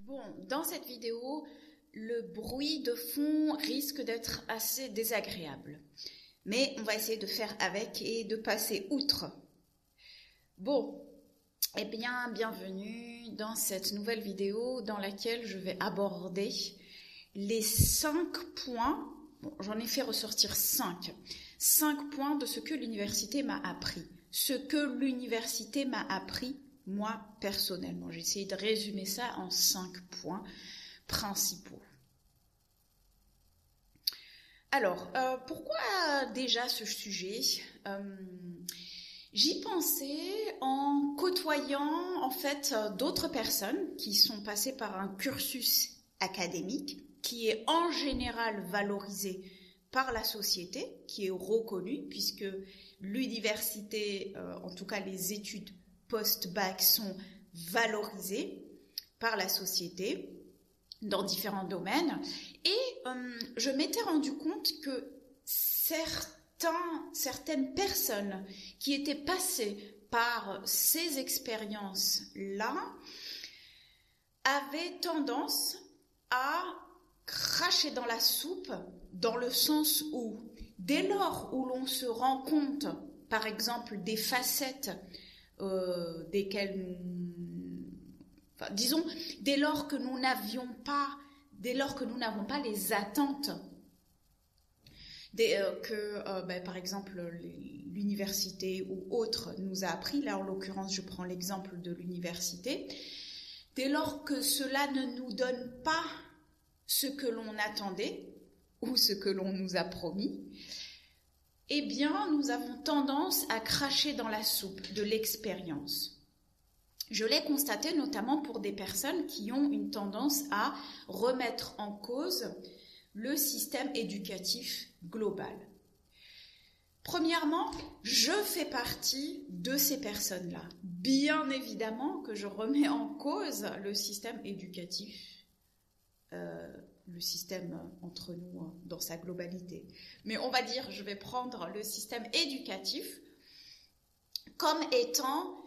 Bon, dans cette vidéo, le bruit de fond risque d'être assez désagréable. Mais on va essayer de faire avec et de passer outre. Bon, eh bien, bienvenue dans cette nouvelle vidéo dans laquelle je vais aborder les 5 points. Bon, j'en ai fait ressortir 5. 5 points de ce que l'université m'a appris. Ce que l'université m'a appris, moi, personnellement. J'ai essayé de résumer ça en 5 points principaux. Alors, pourquoi déjà ce sujet ? J'y pensais en côtoyant en fait d'autres personnes qui sont passées par un cursus académique qui est en général valorisé par la société, qui est reconnu puisque l'université, en tout cas les études post-bac sont valorisées par la société dans différents domaines. Et je m'étais rendu compte que certaines personnes qui étaient passées par ces expériences-là avaient tendance à cracher dans la soupe, dans le sens où, dès lors où l'on se rend compte, par exemple, des facettes desquelles disons, dès lors que nous n'avons pas les attentes par exemple l'université ou autre nous a appris, là en l'occurrence je prends l'exemple de l'université, dès lors que cela ne nous donne pas ce que l'on attendait ou ce que l'on nous a promis, eh bien nous avons tendance à cracher dans la soupe de l'expérience. Je l'ai constaté notamment pour des personnes qui ont une tendance à remettre en cause le système éducatif global. Premièrement, je fais partie de ces personnes-là. Bien évidemment que je remets en cause le système éducatif, le système entre nous dans sa globalité. Mais on va dire, je vais prendre le système éducatif comme étant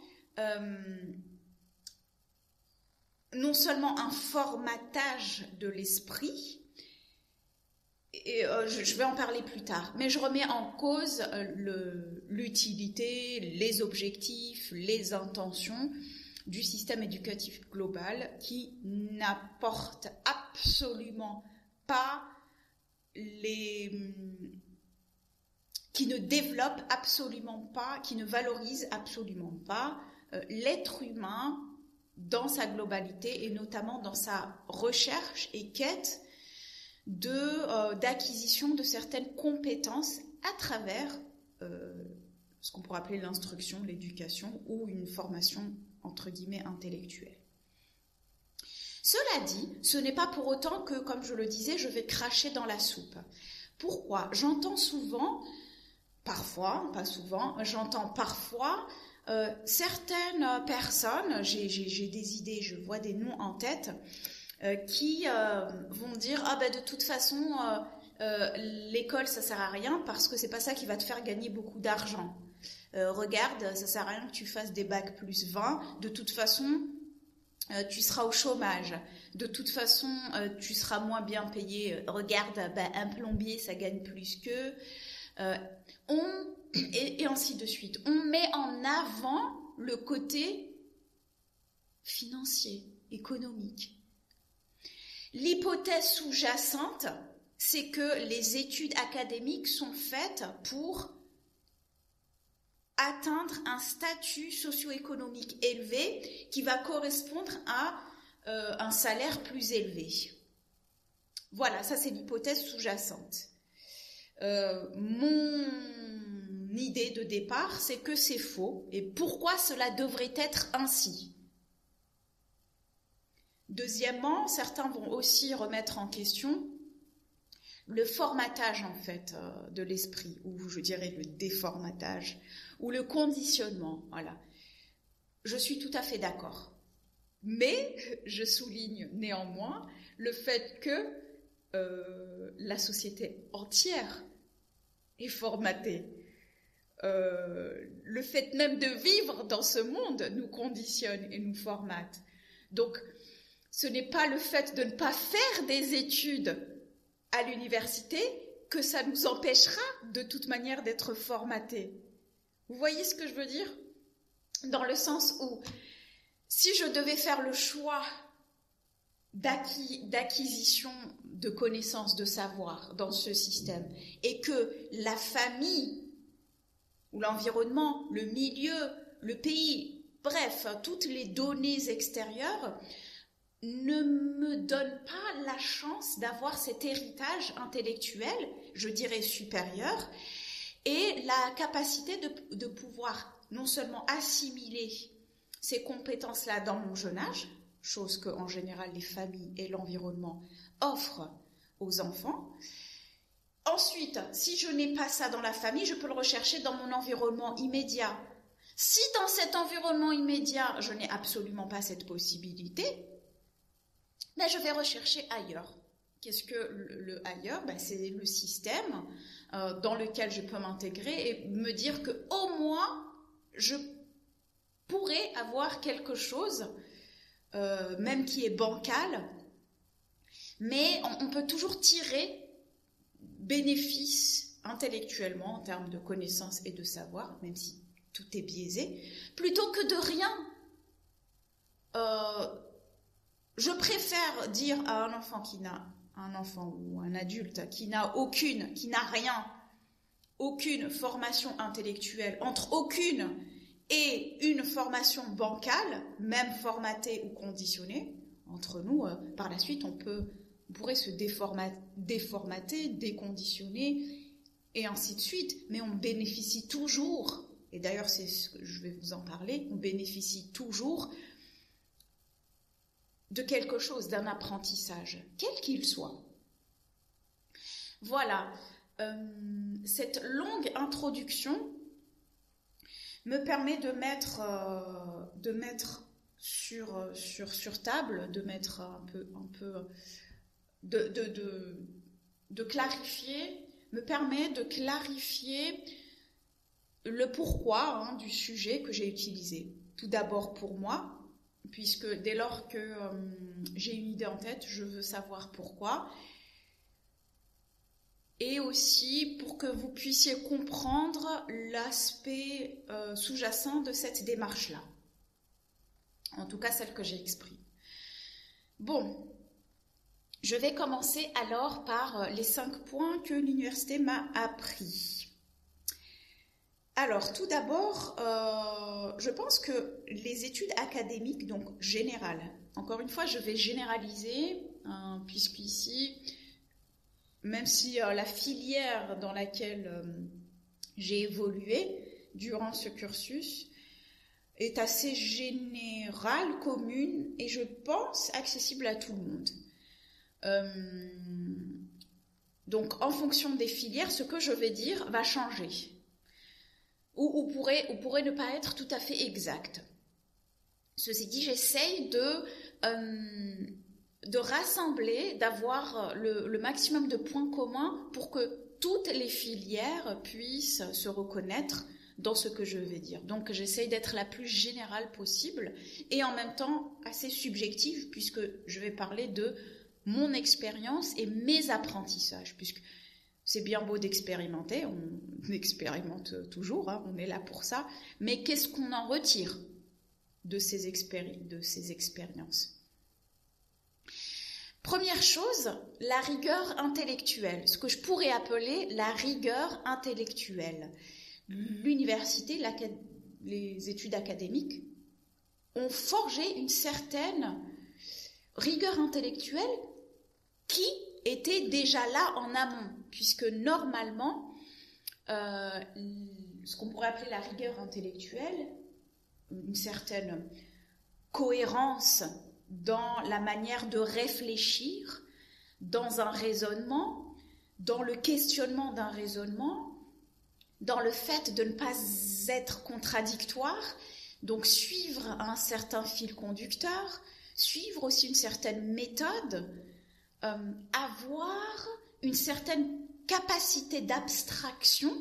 non seulement un formatage de l'esprit, et je vais en parler plus tard, mais je remets en cause l'utilité, les objectifs, les intentions du système éducatif global qui n'apporte absolument pas qui ne développe absolument pas, qui ne valorise absolument pas l'être humain dans sa globalité et notamment dans sa recherche et quête d'acquisition de certaines compétences à travers ce qu'on pourrait appeler l'instruction, l'éducation ou une formation entre guillemets intellectuelle. Cela dit, ce n'est pas pour autant que, comme je le disais, je vais cracher dans la soupe. Pourquoi ? J'entends souvent, parfois, pas souvent, j'entends parfois certaines personnes, j'ai des idées, je vois des noms en tête, qui vont dire de toute façon l'école ça sert à rien parce que c'est pas ça qui va te faire gagner beaucoup d'argent. Regarde, ça sert à rien que tu fasses des bacs plus 20, de toute façon tu seras au chômage, de toute façon tu seras moins bien payé. Regarde, un plombier ça gagne plus qu'eux. Et ainsi de suite. On met en avant le côté financier, économique. L'hypothèse sous-jacente, c'est que les études académiques sont faites pour atteindre un statut socio-économique élevé qui va correspondre à un salaire plus élevé. Voilà, ça c'est l'hypothèse sous-jacente. Mon idée de départ, c'est que c'est faux. Et pourquoi cela devrait être ainsi ? Deuxièmement, certains vont aussi remettre en question le formatage en fait de l'esprit, ou je dirais le déformatage, ou le conditionnement. Voilà. Je suis tout à fait d'accord. Mais je souligne néanmoins le fait que la société entière est formatée. Le fait même de vivre dans ce monde nous conditionne et nous formate. Donc, ce n'est pas le fait de ne pas faire des études à l'université que ça nous empêchera de toute manière d'être formatés. Vous voyez ce que je veux dire? Dans le sens où, si je devais faire le choix d'acquisition de connaissances, de savoir dans ce système, et que la famille ou l'environnement, le milieu, le pays, bref, toutes les données extérieures ne me donnent pas la chance d'avoir cet héritage intellectuel, je dirais supérieur, et la capacité de pouvoir non seulement assimiler ces compétences-là dans mon jeune âge, chose que en général les familles et l'environnement offrent aux enfants. Ensuite, si je n'ai pas ça dans la famille, je peux le rechercher dans mon environnement immédiat. Si dans cet environnement immédiat, je n'ai absolument pas cette possibilité, ben je vais rechercher ailleurs. Qu'est-ce que le ailleurs? Ben c'est le système dans lequel je peux m'intégrer et me dire que au moins je pourrais avoir quelque chose, même qui est bancal, mais on peut toujours tirer bénéfice intellectuellement en termes de connaissances et de savoir, même si tout est biaisé, plutôt que de rien. Je préfère dire à un enfant ou un adulte qui n'a rien, aucune formation intellectuelle, entre aucune et une formation bancale, même formatée ou conditionnée, entre nous, par la suite, on pourrait se déformater, déconditionner, et ainsi de suite. Mais on bénéficie toujours, et d'ailleurs c'est ce que je vais vous en parler, on bénéficie toujours de quelque chose, d'un apprentissage, quel qu'il soit. Voilà, cette longue introduction me permet de mettre sur table, de mettre de clarifier, me permet de clarifier le pourquoi du sujet que j'ai utilisé. Tout d'abord pour moi, puisque dès lors que j'ai une idée en tête, je veux savoir pourquoi. Et aussi pour que vous puissiez comprendre l'aspect sous-jacent de cette démarche-là. En tout cas, celle que j'ai exprimée. Bon, je vais commencer alors par les 5 points que l'université m'a appris. Alors, tout d'abord, je pense que les études académiques, donc générales, encore une fois, je vais généraliser, puisqu'ici, même si la filière dans laquelle j'ai évolué durant ce cursus est assez générale, commune, et je pense accessible à tout le monde. Donc, en fonction des filières, ce que je vais dire va changer. Ou pourrait ne pas être tout à fait exact. Ceci dit, j'essaye de rassembler, d'avoir le maximum de points communs pour que toutes les filières puissent se reconnaître dans ce que je vais dire. Donc j'essaye d'être la plus générale possible et en même temps assez subjective, puisque je vais parler de mon expérience et mes apprentissages, puisque c'est bien beau d'expérimenter, on expérimente toujours, on est là pour ça, mais qu'est-ce qu'on en retire de ces expériences? Première chose, la rigueur intellectuelle, ce que je pourrais appeler la rigueur intellectuelle. L'université, les études académiques ont forgé une certaine rigueur intellectuelle qui était déjà là en amont, puisque normalement, ce qu'on pourrait appeler la rigueur intellectuelle, une certaine cohérence dans la manière de réfléchir, dans un raisonnement, dans le questionnement d'un raisonnement, dans le fait de ne pas être contradictoire, donc suivre un certain fil conducteur, suivre aussi une certaine méthode, avoir une certaine capacité d'abstraction.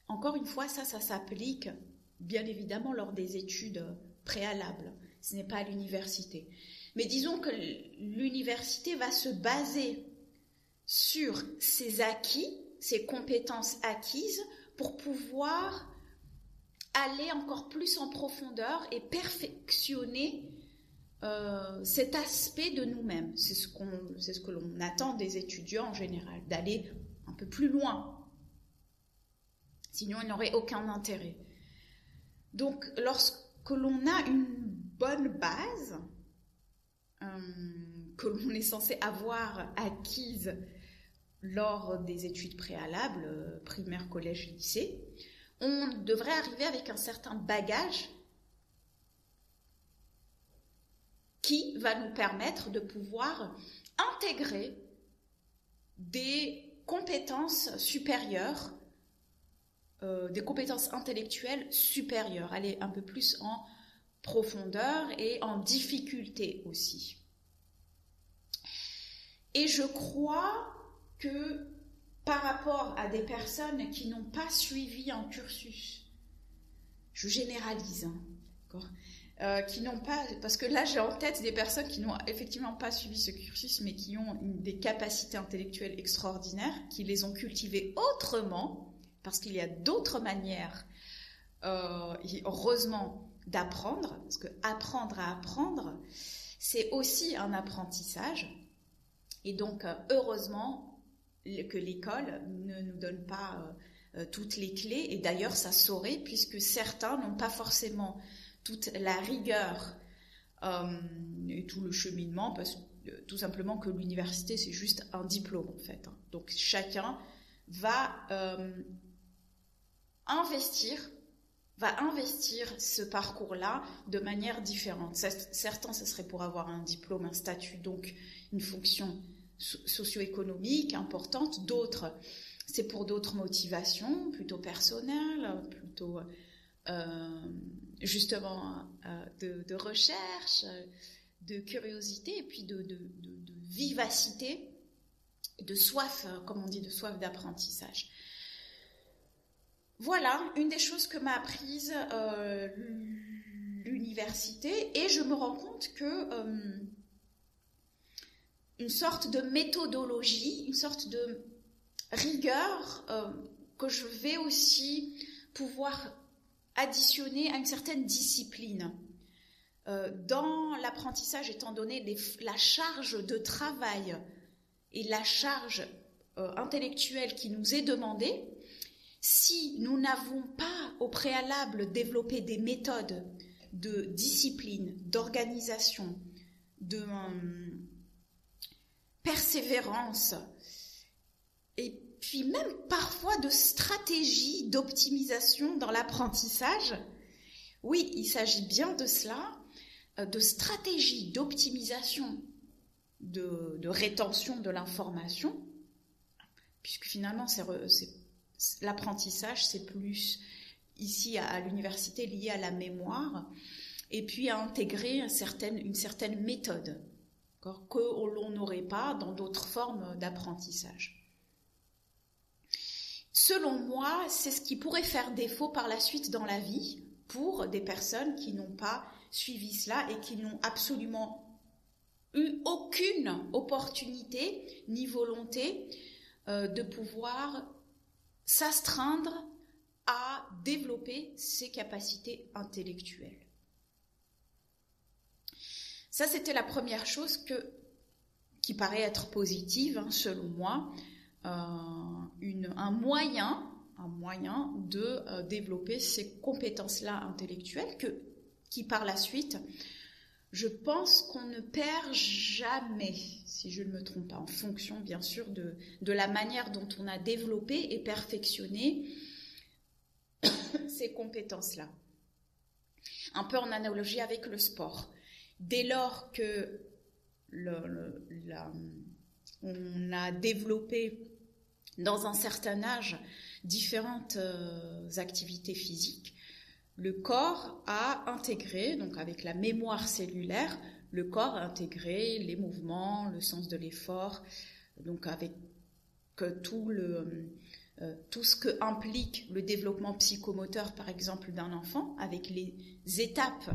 Encore une fois, ça s'applique bien évidemment lors des études préalables. Ce n'est pas à l'université. Mais disons que l'université va se baser sur ses acquis, ses compétences acquises, pour pouvoir aller encore plus en profondeur et perfectionner cet aspect de nous-mêmes. C'est ce que l'on attend des étudiants en général, d'aller un peu plus loin. Sinon, il n'aurait aucun intérêt. Donc, lorsque l'on a une bonne base, que l'on est censé avoir acquise lors des études préalables, primaire, collège, lycée, on devrait arriver avec un certain bagage qui va nous permettre de pouvoir intégrer des compétences supérieures, des compétences intellectuelles supérieures, aller un peu plus en profondeur et en difficulté aussi. Et je crois que par rapport à des personnes qui n'ont pas suivi un cursus, je généralise, d'accord, qui n'ont pas, parce que là j'ai en tête des personnes qui n'ont effectivement pas suivi ce cursus, mais qui ont des capacités intellectuelles extraordinaires, qui les ont cultivées autrement, parce qu'il y a d'autres manières, heureusement, d'apprendre, parce que apprendre à apprendre, c'est aussi un apprentissage, et donc heureusement que l'école ne nous donne pas toutes les clés, et d'ailleurs ça saurait, puisque certains n'ont pas forcément toute la rigueur et tout le cheminement, parce que tout simplement que l'université c'est juste un diplôme en fait. Donc chacun va investir ce parcours-là de manière différente. Certains, ce serait pour avoir un diplôme, un statut, donc une fonction socio-économique importante. D'autres, c'est pour d'autres motivations, plutôt personnelles, plutôt justement de recherche, de curiosité, et puis de vivacité, de soif, comme on dit, de soif d'apprentissage. Voilà, une des choses que m'a apprise l'université, et je me rends compte que une sorte de méthodologie, une sorte de rigueur que je vais aussi pouvoir additionner à une certaine discipline. Dans l'apprentissage, étant donné la charge de travail et la charge intellectuelle qui nous est demandée, si nous n'avons pas au préalable développé des méthodes de discipline, d'organisation, de persévérance, et puis même parfois de stratégie d'optimisation dans l'apprentissage, oui, il s'agit bien de cela, de stratégie d'optimisation, de rétention de l'information, puisque finalement l'apprentissage, c'est plus ici à l'université lié à la mémoire, et puis à intégrer une certaine méthode que l'on n'aurait pas dans d'autres formes d'apprentissage. Selon moi, c'est ce qui pourrait faire défaut par la suite dans la vie pour des personnes qui n'ont pas suivi cela et qui n'ont absolument eu aucune opportunité ni volonté de pouvoir s'astreindre à développer ses capacités intellectuelles. Ça, c'était la première chose qui paraît être positive, selon moi, un moyen de développer ces compétences-là intellectuelles qui, par la suite, je pense qu'on ne perd jamais, si je ne me trompe pas, en fonction, bien sûr, de la manière dont on a développé et perfectionné ces compétences-là. Un peu en analogie avec le sport. Dès lors que on a développé dans un certain âge différentes activités physiques, le corps a intégré, donc avec la mémoire cellulaire, le corps a intégré les mouvements, le sens de l'effort, donc avec tout ce que implique le développement psychomoteur, par exemple, d'un enfant, avec les étapes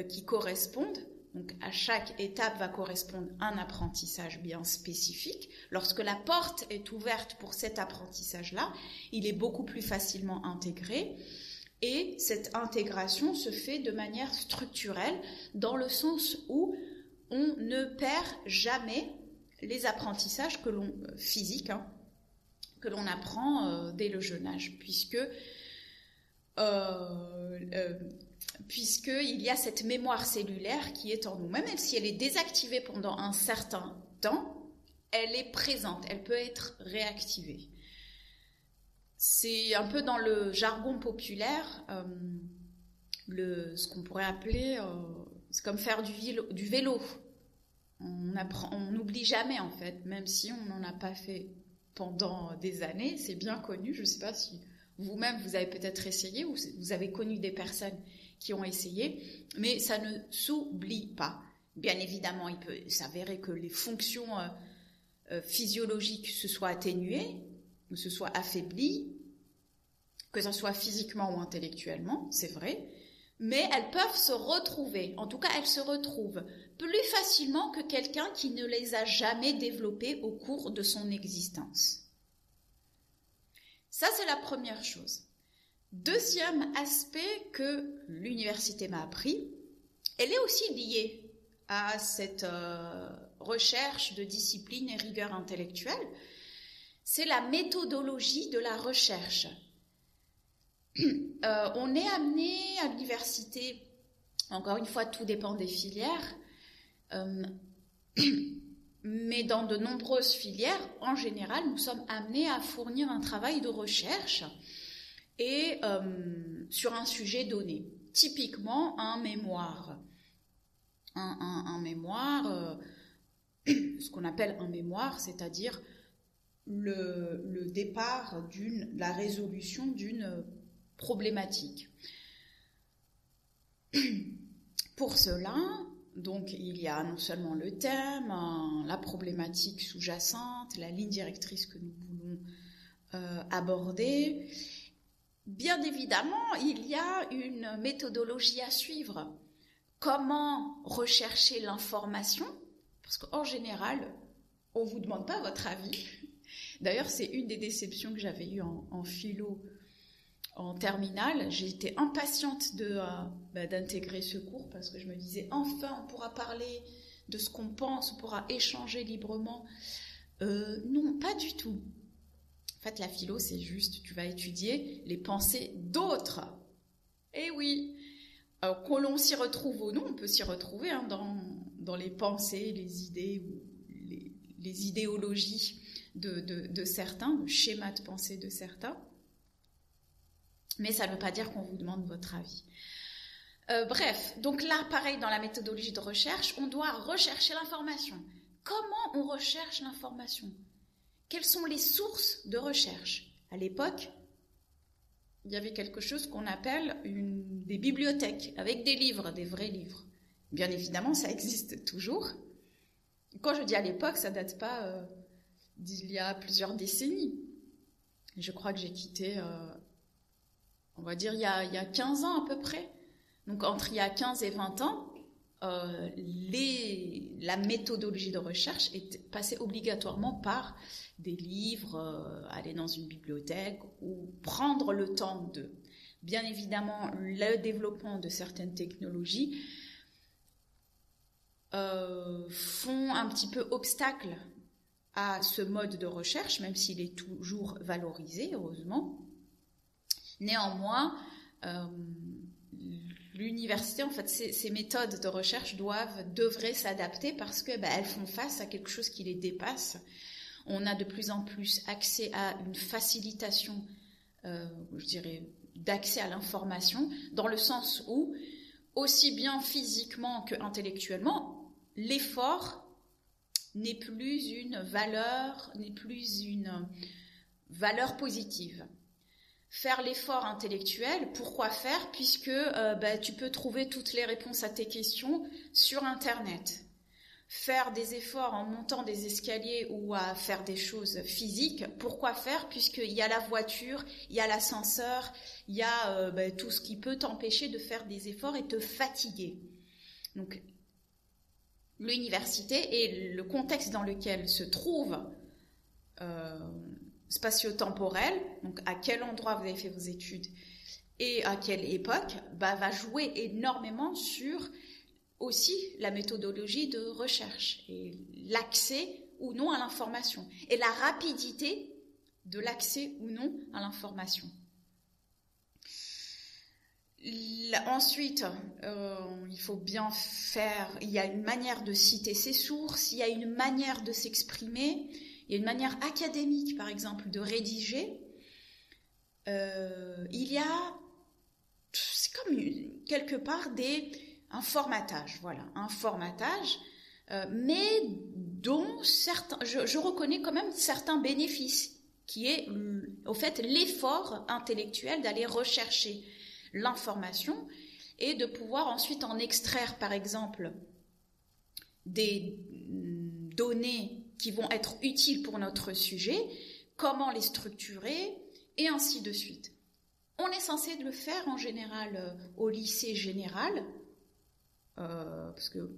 qui correspondent Donc à chaque étape va correspondre un apprentissage bien spécifique. Lorsque la porte est ouverte pour cet apprentissage-là, il est beaucoup plus facilement intégré. Et cette intégration se fait de manière structurelle, dans le sens où on ne perd jamais les apprentissages physiques, que l'on apprend dès le jeune âge, puisqu'il y a cette mémoire cellulaire qui est en nous. Même si elle est désactivée pendant un certain temps, elle est présente, elle peut être réactivée. C'est un peu dans le jargon populaire, ce qu'on pourrait appeler, c'est comme faire du vélo. On n'oublie jamais en fait, même si on n'en a pas fait pendant des années, c'est bien connu. Je ne sais pas si vous-même vous avez peut-être essayé ou vous avez connu des personnes qui ont essayé, mais ça ne s'oublie pas. Bien évidemment, il peut s'avérer que les fonctions physiologiques se soient atténuées ou se soient affaiblies, que ce soit physiquement ou intellectuellement, c'est vrai, mais elles peuvent se retrouver. En tout cas, elles se retrouvent plus facilement que quelqu'un qui ne les a jamais développées au cours de son existence. Ça, c'est la première chose. Deuxième aspect que l'université m'a appris, elle est aussi liée à cette recherche de discipline et rigueur intellectuelle, c'est la méthodologie de la recherche. On est amené à l'université, encore une fois, tout dépend des filières, mais dans de nombreuses filières, en général, nous sommes amenés à fournir un travail de recherche et sur un sujet donné. Typiquement, un mémoire. Un mémoire, ce qu'on appelle un mémoire, c'est-à-dire le départ la résolution d'une problématique. Pour cela, donc, il y a non seulement le thème, la problématique sous-jacente, la ligne directrice que nous voulons aborder. Bien évidemment, il y a une méthodologie à suivre. Comment rechercher l'information? Parce qu'en général, on ne vous demande pas votre avis. D'ailleurs, c'est une des déceptions que j'avais eues en philo en terminale. J'étais impatiente d'intégrer ce cours parce que je me disais, enfin, on pourra parler de ce qu'on pense, on pourra échanger librement. Non, pas du tout. En fait, la philo, c'est juste, tu vas étudier les pensées d'autres. Eh oui, que l'on s'y retrouve ou non, on peut s'y retrouver dans les pensées, les idées ou les idéologies de certains, le schéma de pensée de certains. Mais ça ne veut pas dire qu'on vous demande votre avis. Bref, donc là, pareil, dans la méthodologie de recherche, on doit rechercher l'information. Comment on recherche l'information? Quelles sont les sources de recherche? À l'époque, il y avait quelque chose qu'on appelle des bibliothèques, avec des livres, des vrais livres. Bien évidemment, ça existe toujours. Quand je dis à l'époque, ça ne date pas d'il y a plusieurs décennies. Je crois que j'ai quitté... on va dire il y a 15 ans à peu près. Donc entre il y a 15 et 20 ans, la méthodologie de recherche est passée obligatoirement par des livres, aller dans une bibliothèque ou prendre le temps de. Bien évidemment, le développement de certaines technologies font un petit peu obstacle à ce mode de recherche, même s'il est toujours valorisé, heureusement. Néanmoins, l'université, en fait, ces méthodes de recherche devraient s'adapter parce que elles font face à quelque chose qui les dépasse. On a de plus en plus accès à une facilitation, je dirais, d'accès à l'information, dans le sens où, aussi bien physiquement que intellectuellement, l'effort n'est plus une valeur positive. Faire l'effort intellectuel, pourquoi faire? Puisque tu peux trouver toutes les réponses à tes questions sur Internet. Faire des efforts en montant des escaliers ou à faire des choses physiques, pourquoi faire? Puisqu'il y a la voiture, il y a l'ascenseur, il y a tout ce qui peut t'empêcher de faire des efforts et te fatiguer. Donc, l'université et le contexte dans lequel se trouve spatio-temporel, donc à quel endroit vous avez fait vos études et à quelle époque, va jouer énormément sur aussi la méthodologie de recherche et l'accès ou non à l'information et la rapidité de l'accès ou non à l'information. Ensuite, il faut bien faire, il y a une manière de citer ses sources, il y a une manière de s'exprimer, il y a une manière académique, par exemple, de rédiger. Il y a, c'est comme quelque part un formatage, voilà, un formatage, mais dont certains, je reconnais quand même certains bénéfices, qui est, au fait, l'effort intellectuel d'aller rechercher l'information et de pouvoir ensuite en extraire, par exemple, des données qui vont être utiles pour notre sujet, comment les structurer, et ainsi de suite. On est censé le faire en général au lycée général, parce que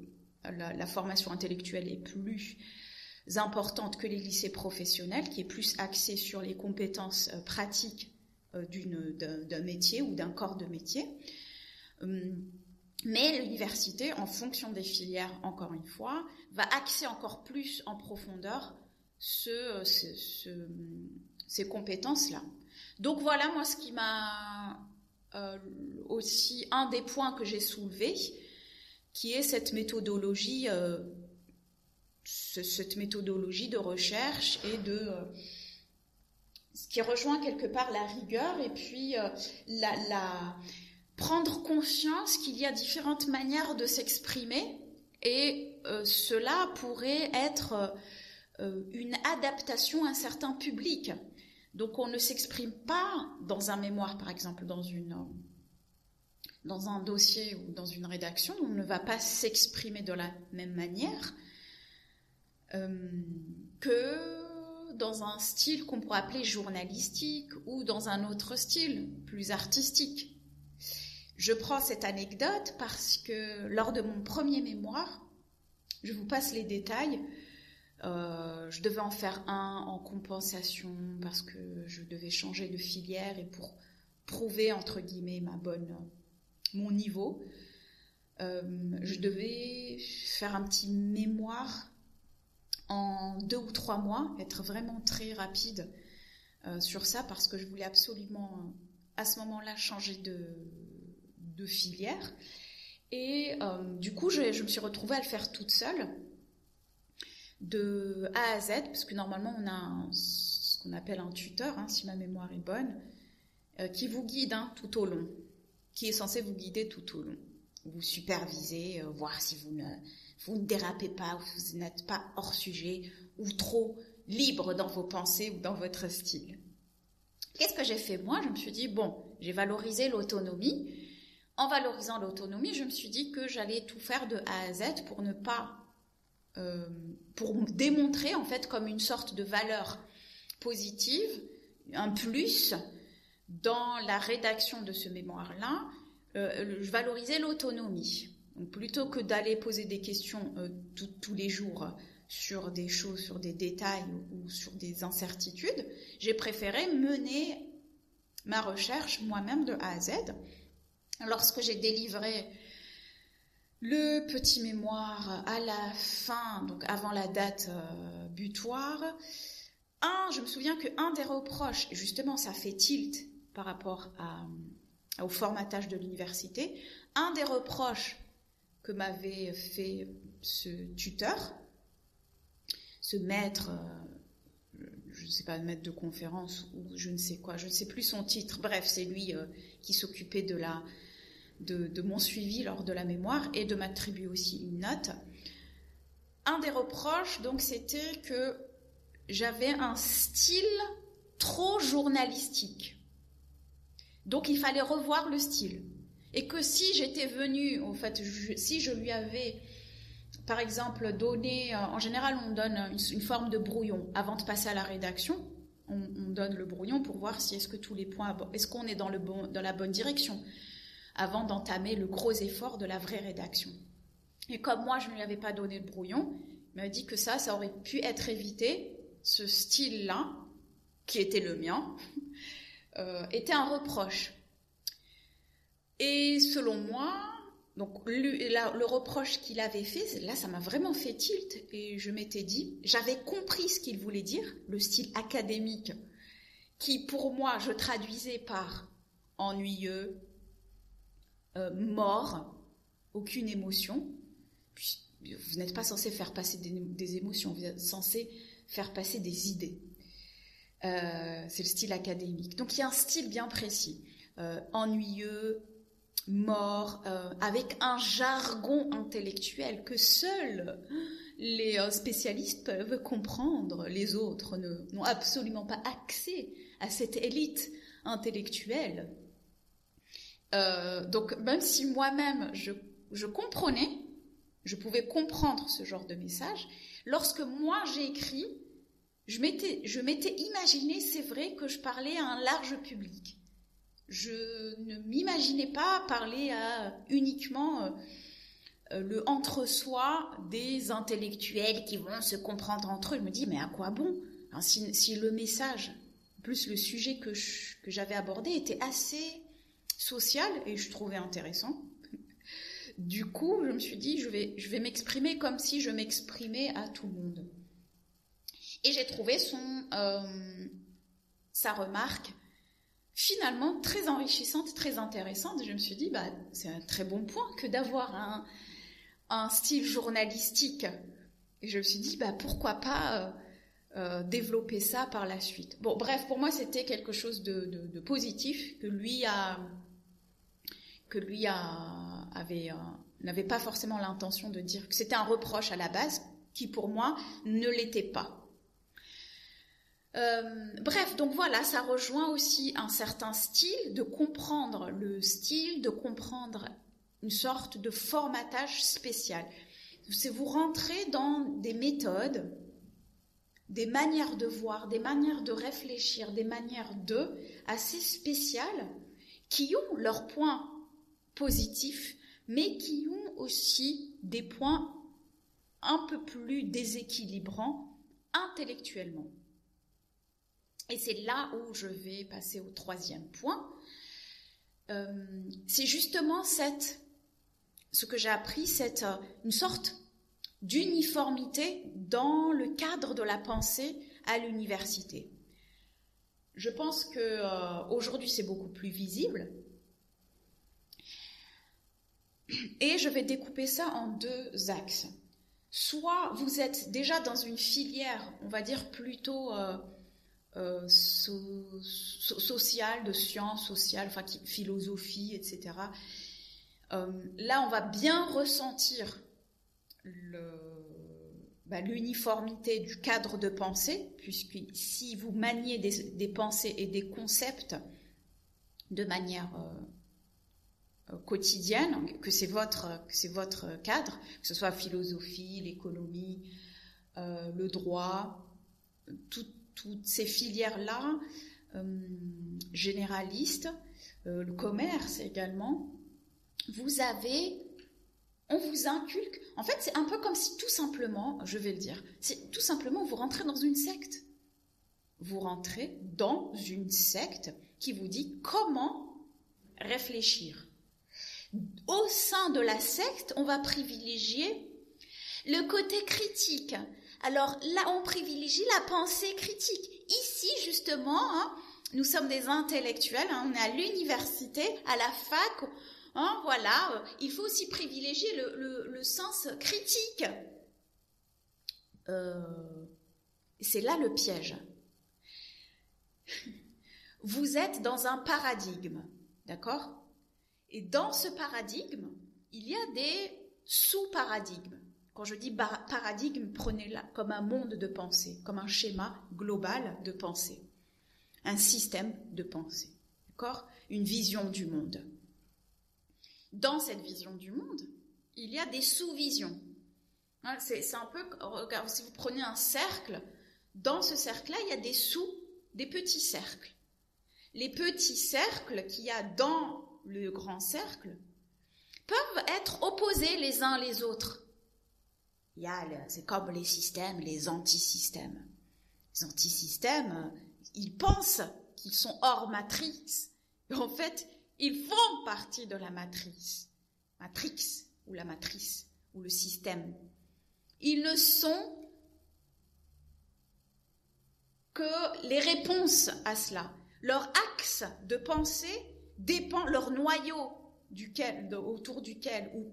la formation intellectuelle est plus importante que les lycées professionnels, qui est plus axée sur les compétences pratiques d'un métier ou d'un corps de métier. Mais l'université, en fonction des filières, encore une fois, va axer encore plus en profondeur ces compétences-là. Donc voilà, moi, ce qui m'a aussi, un des points que j'ai soulevé, qui est cette méthodologie de recherche et ce qui rejoint quelque part la rigueur et puis prendre conscience qu'il y a différentes manières de s'exprimer et cela pourrait être une adaptation à un certain public. Donc on ne s'exprime pas dans un mémoire, par exemple, dans un dossier ou dans une rédaction, on ne va pas s'exprimer de la même manière que dans un style qu'on pourrait appeler journalistique ou dans un autre style plus artistique. Je prends cette anecdote parce que lors de mon premier mémoire, je vous passe les détails, je devais en faire un en compensation parce que je devais changer de filière et pour prouver entre guillemets mon niveau, je devais faire un petit mémoire en 2 ou 3 mois, être vraiment très rapide sur ça parce que je voulais absolument à ce moment-là changer de filière et du coup je me suis retrouvée à le faire toute seule de A à Z parce que normalement on a ce qu'on appelle un tuteur, si ma mémoire est bonne, qui vous guide tout au long, qui est censé vous guider tout au long, vous superviser, voir si vous ne dérapez pas, ou vous n'êtes pas hors sujet ou trop libre dans vos pensées ou dans votre style. Qu'est-ce que j'ai fait moi ? Je me suis dit, j'ai valorisé l'autonomie. En valorisant l'autonomie, je me suis dit que j'allais tout faire de A à Z pour ne pas... pour démontrer en fait comme une sorte de valeur positive, un plus dans la rédaction de ce mémoire-là, je valorisais l'autonomie. Donc, plutôt que d'aller poser des questions tous les jours sur des choses, sur des détails ou sur des incertitudes, j'ai préféré mener ma recherche moi-même de A à Z. Lorsque j'ai délivré le petit mémoire à la fin, donc avant la date butoir, je me souviens qu'un des reproches, justement ça fait tilt par rapport au formatage de l'université, un des reproches que m'avait fait ce tuteur, ce maître, je ne sais pas, maître de conférence ou je ne sais quoi, je ne sais plus son titre, bref, c'est lui qui s'occupait de mon suivi lors de la mémoire et de m'attribuer aussi une note. Un des reproches, donc, c'était que j'avais un style trop journalistique. Donc, il fallait revoir le style. Et que si j'étais venue, en fait, si je lui avais, par exemple, donné... en général, on donne une forme de brouillon. Avant de passer à la rédaction, on donne le brouillon pour voir si est-ce que tous les points... Est-ce qu'on est dans la bonne direction avant d'entamer le gros effort de la vraie rédaction. Et comme moi, je ne lui avais pas donné le brouillon, il m'a dit que ça aurait pu être évité, ce style-là, qui était le mien, était un reproche. Et selon moi, donc le reproche qu'il avait fait, là, ça m'a vraiment fait tilt. Et je m'étais dit, j'avais compris ce qu'il voulait dire, le style académique, qui pour moi, je traduisais par ennuyeux, mort, aucune émotion. Vous n'êtes pas censé faire passer des émotions, vous êtes censé faire passer des idées. C'est le style académique. Donc il y a un style bien précis, ennuyeux, mort, avec un jargon intellectuel que seuls les spécialistes peuvent comprendre. Les autres n'ont absolument pas accès à cette élite intellectuelle. Donc même si moi-même je comprenais, je pouvais comprendre ce genre de message, lorsque moi j'ai écrit, je m'étais imaginé, c'est vrai, que je parlais à un large public. Je ne m'imaginais pas parler à uniquement le entre-soi des intellectuels qui vont se comprendre entre eux. Je me dis, mais à quoi bon? Alors, si le message, plus le sujet que j'avais abordé était assez social et je trouvais intéressant, du coup, je me suis dit, je vais m'exprimer comme si je m'exprimais à tout le monde. Et j'ai trouvé sa remarque finalement très enrichissante, très intéressante. Je me suis dit, c'est un très bon point que d'avoir un style journalistique. Et je me suis dit, pourquoi pas développer ça par la suite. Bon, bref, pour moi, c'était quelque chose de positif que lui n'avait pas forcément l'intention de dire, que c'était un reproche à la base, qui pour moi ne l'était pas. Bref, donc voilà, ça rejoint aussi un certain style, de comprendre le style, de comprendre une sorte de formatage spécial. C'est vous rentrez dans des méthodes, des manières de voir, des manières de réfléchir, des manières assez spéciales, qui ont leurs points positifs, mais qui ont aussi des points un peu plus déséquilibrants intellectuellement. Et c'est là où je vais passer au troisième point. C'est justement ce que j'ai appris, une sorte d'uniformité dans le cadre de la pensée à l'université. Je pense que aujourd'hui c'est beaucoup plus visible. Et je vais découper ça en deux axes. Soit vous êtes déjà dans une filière, on va dire plutôt sociale, de sciences sociales, philosophie, etc. Là, on va bien ressentir l'uniformité du cadre de pensée, puisque si vous maniez des pensées et des concepts de manière quotidienne, que c'est votre cadre, que ce soit la philosophie, l'économie, le droit, toutes ces filières-là, généralistes, le commerce également, on vous inculque, en fait c'est un peu comme si tout simplement, je vais le dire, c'est tout simplement vous rentrez dans une secte. Vous rentrez dans une secte qui vous dit comment réfléchir. Au sein de la secte, on va privilégier le côté critique. Alors là, on privilégie la pensée critique. Ici, justement, nous sommes des intellectuels, on est à l'université, à la fac, voilà, il faut aussi privilégier le sens critique. C'est là le piège. Vous êtes dans un paradigme, d'accord ? Et dans ce paradigme, il y a des sous-paradigmes. Quand je dis paradigme, prenez-la comme un monde de pensée, comme un schéma global de pensée, un système de pensée, d'accord ? Une vision du monde. Dans cette vision du monde, il y a des sous-visions. C'est un peu, regarde, si vous prenez un cercle, dans ce cercle-là, il y a des petits cercles. Les petits cercles qu'il y a dans le grand cercle peuvent être opposés les uns les autres. C'est comme les systèmes, les antisystèmes. Les antisystèmes, ils pensent qu'ils sont hors matrice. Mais en fait, ils font partie de la matrice. Matrix, ou la matrice, ou le système. Ils ne sont que les réponses à cela. Leur axe de pensée dépend, leur noyau autour duquel ou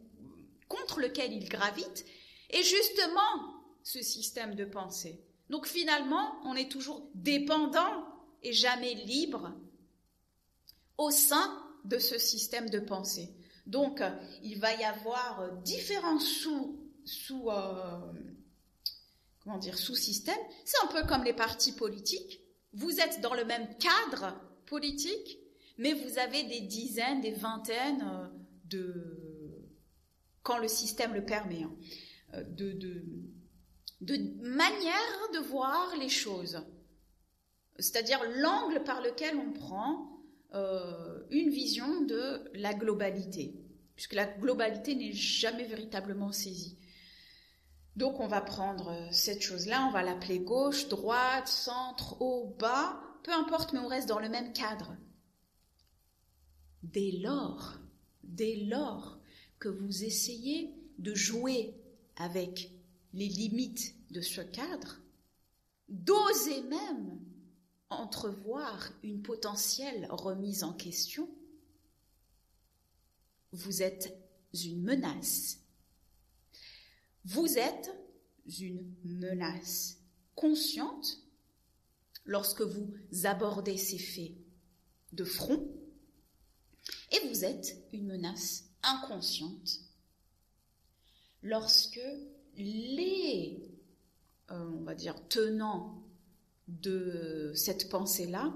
contre lequel ils gravitent, est justement ce système de pensée. Donc finalement, on est toujours dépendant et jamais libre au sein de ce système de pensée. Donc, il va y avoir différents sous-systèmes. C'est un peu comme les partis politiques. Vous êtes dans le même cadre politique, mais vous avez des dizaines, des vingtaines quand le système le permet, de manières de voir les choses. C'est-à-dire l'angle par lequel on prend une vision de la globalité, puisque la globalité n'est jamais véritablement saisie. Donc on va prendre cette chose-là, on va l'appeler gauche, droite, centre, haut, bas, peu importe, mais on reste dans le même cadre. Dès lors que vous essayez de jouer avec les limites de ce cadre, d'oser même entrevoir une potentielle remise en question, vous êtes une menace. Vous êtes une menace consciente lorsque vous abordez ces faits de front, et vous êtes une menace inconsciente lorsque les, tenants de cette pensée-là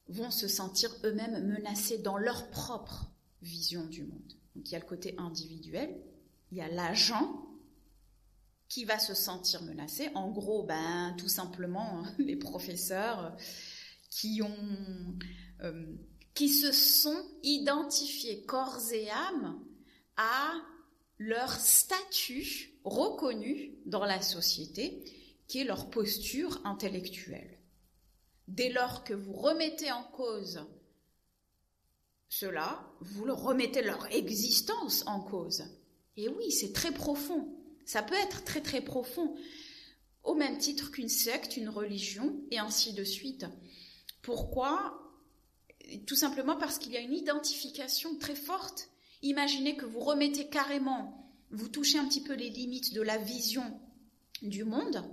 vont se sentir eux-mêmes menacés dans leur propre vision du monde. Donc il y a le côté individuel, il y a l'agent qui va se sentir menacé. En gros, tout simplement les professeurs qui se sont identifiés corps et âme à leur statut reconnu dans la société, qui est leur posture intellectuelle. Dès lors que vous remettez en cause cela, vous remettez leur existence en cause. Et oui, c'est très profond. Ça peut être très très profond, au même titre qu'une secte, une religion, et ainsi de suite. Pourquoi ? Tout simplement parce qu'il y a une identification très forte. Imaginez que vous remettez carrément, vous touchez un petit peu les limites de la vision du monde,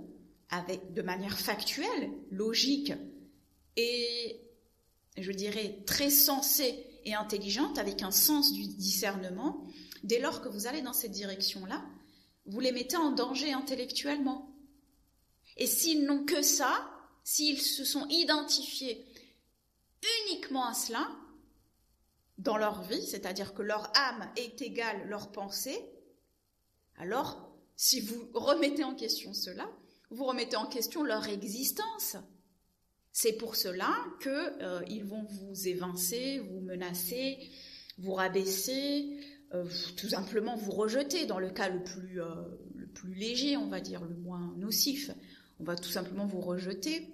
de manière factuelle, logique et, je dirais, très sensée et intelligente, avec un sens du discernement. Dès lors que vous allez dans cette direction-là, vous les mettez en danger intellectuellement. Et s'ils n'ont que ça, s'ils se sont identifiés uniquement à cela, dans leur vie, c'est-à-dire que leur âme est égale leur pensée, alors, si vous remettez en question cela, vous remettez en question leur existence. C'est pour cela qu'ils vont vous évincer, vous menacer, vous rabaisser, tout simplement vous rejeter dans le cas le plus léger, on va dire, le moins nocif. On va tout simplement vous rejeter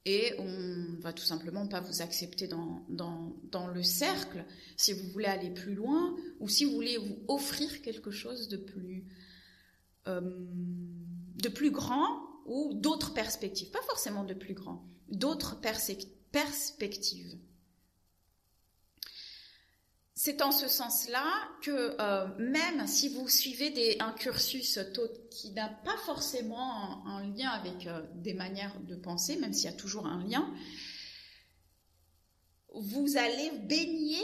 et on va tout simplement pas vous accepter dans le cercle si vous voulez aller plus loin ou si vous voulez vous offrir quelque chose de plus grand ou d'autres perspectives, pas forcément de plus grand, d'autres perspectives. C'est en ce sens-là que même si vous suivez un cursus qui n'a pas forcément un lien avec des manières de penser, même s'il y a toujours un lien, vous allez baigner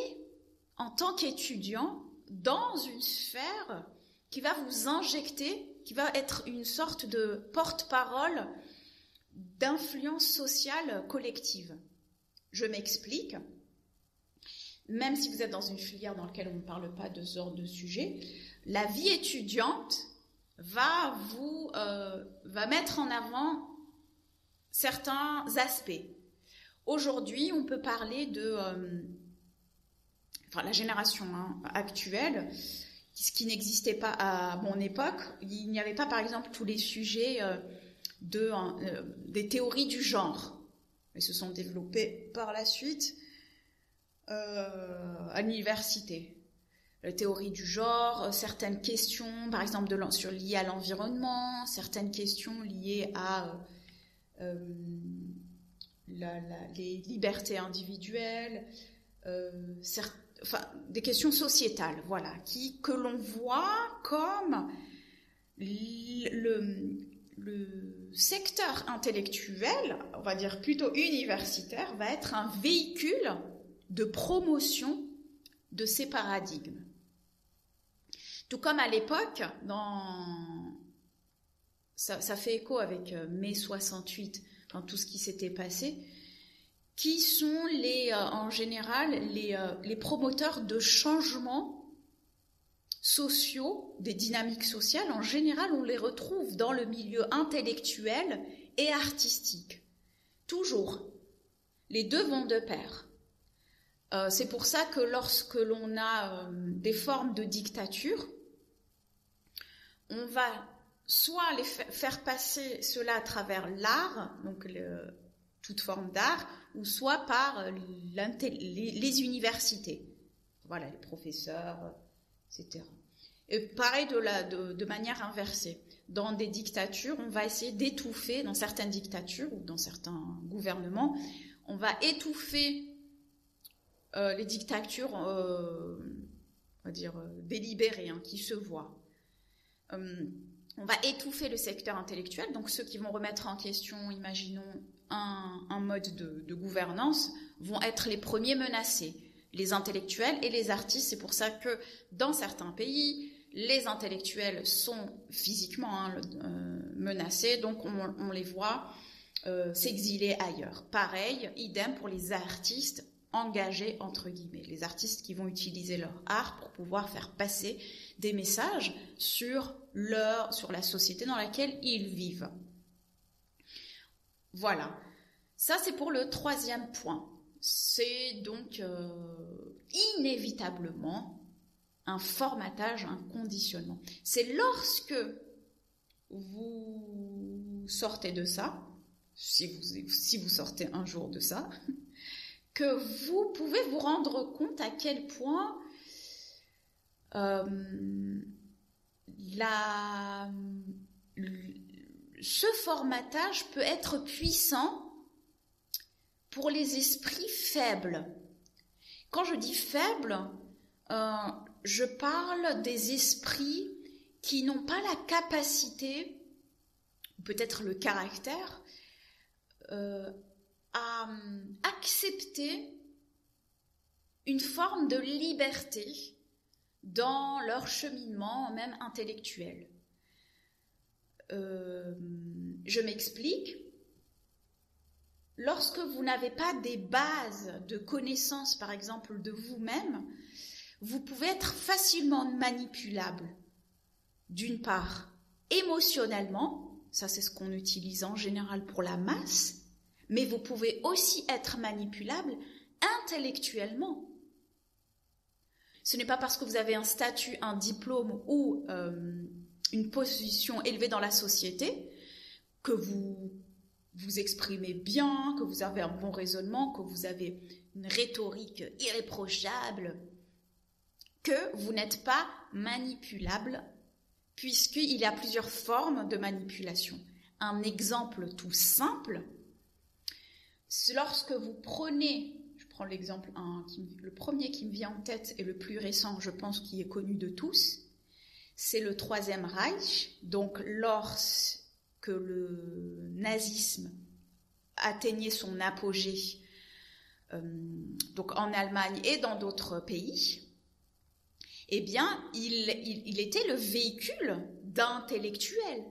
en tant qu'étudiant dans une sphère qui va vous injecter, qui va être une sorte de porte-parole d'influence sociale collective. Je m'explique. Même si vous êtes dans une filière dans laquelle on ne parle pas de ce genre de sujet, la vie étudiante va mettre en avant certains aspects. Aujourd'hui, on peut parler enfin la génération actuelle, ce qui n'existait pas à mon époque. Il n'y avait pas, par exemple, tous les sujets des théories du genre. Elles se sont développées par la suite à l'université. La théorie du genre, certaines questions, par exemple, liées à l'environnement, certaines questions liées à les libertés individuelles, des questions sociétales, voilà, que l'on voit comme le secteur intellectuel, on va dire plutôt universitaire, va être un véhicule de promotion de ces paradigmes. Tout comme à l'époque, ça fait écho avec mai 68, dans tout ce qui s'était passé, qui sont en général les promoteurs de changements sociaux, des dynamiques sociales. En général, on les retrouve dans le milieu intellectuel et artistique. Toujours. Les deux vont de pair. C'est pour ça que lorsque l'on a des formes de dictature, on va soit faire passer cela à travers l'art, donc toute forme d'art, ou soit par les universités. Voilà, les professeurs, etc. Et pareil de manière inversée. Dans des dictatures, on va essayer d'étouffer, dans certaines dictatures ou dans certains gouvernements, on va étouffer les dictatures, on va dire, délibérées, qui se voient. On va étouffer le secteur intellectuel, donc ceux qui vont remettre en question, imaginons, un mode de gouvernance, vont être les premiers menacés, les intellectuels et les artistes. C'est pour ça que dans certains pays, les intellectuels sont physiquement menacés, donc on les voit s'exiler ailleurs. Pareil, idem pour les artistes engagés, entre guillemets, les artistes qui vont utiliser leur art pour pouvoir faire passer des messages sur la société dans laquelle ils vivent. Voilà, ça c'est pour le troisième point. C'est donc inévitablement un formatage, un conditionnement. C'est lorsque vous sortez de ça, si vous sortez un jour de ça, que vous pouvez vous rendre compte à quel point ce formatage peut être puissant pour les esprits faibles. Quand je dis faibles, je parle des esprits qui n'ont pas la capacité, ou peut-être le caractère, à accepter une forme de liberté dans leur cheminement, même intellectuel. Je m'explique. Lorsque vous n'avez pas des bases de connaissances, par exemple, de vous-même, vous pouvez être facilement manipulable. D'une part, émotionnellement, ça c'est ce qu'on utilise en général pour la masse, mais vous pouvez aussi être manipulable intellectuellement. Ce n'est pas parce que vous avez un statut, un diplôme ou une position élevée dans la société que vous vous exprimez bien, que vous avez un bon raisonnement, que vous avez une rhétorique irréprochable, que vous n'êtes pas manipulable, puisqu'il y a plusieurs formes de manipulation. Un exemple tout simple, c'est lorsque vous prenez, je prends l'exemple, le premier qui me vient en tête et le plus récent, je pense, qui est connu de tous, c'est le Troisième Reich. Donc lorsque le nazisme atteignait son apogée, donc en Allemagne et dans d'autres pays, eh bien, il était le véhicule d'intellectuels.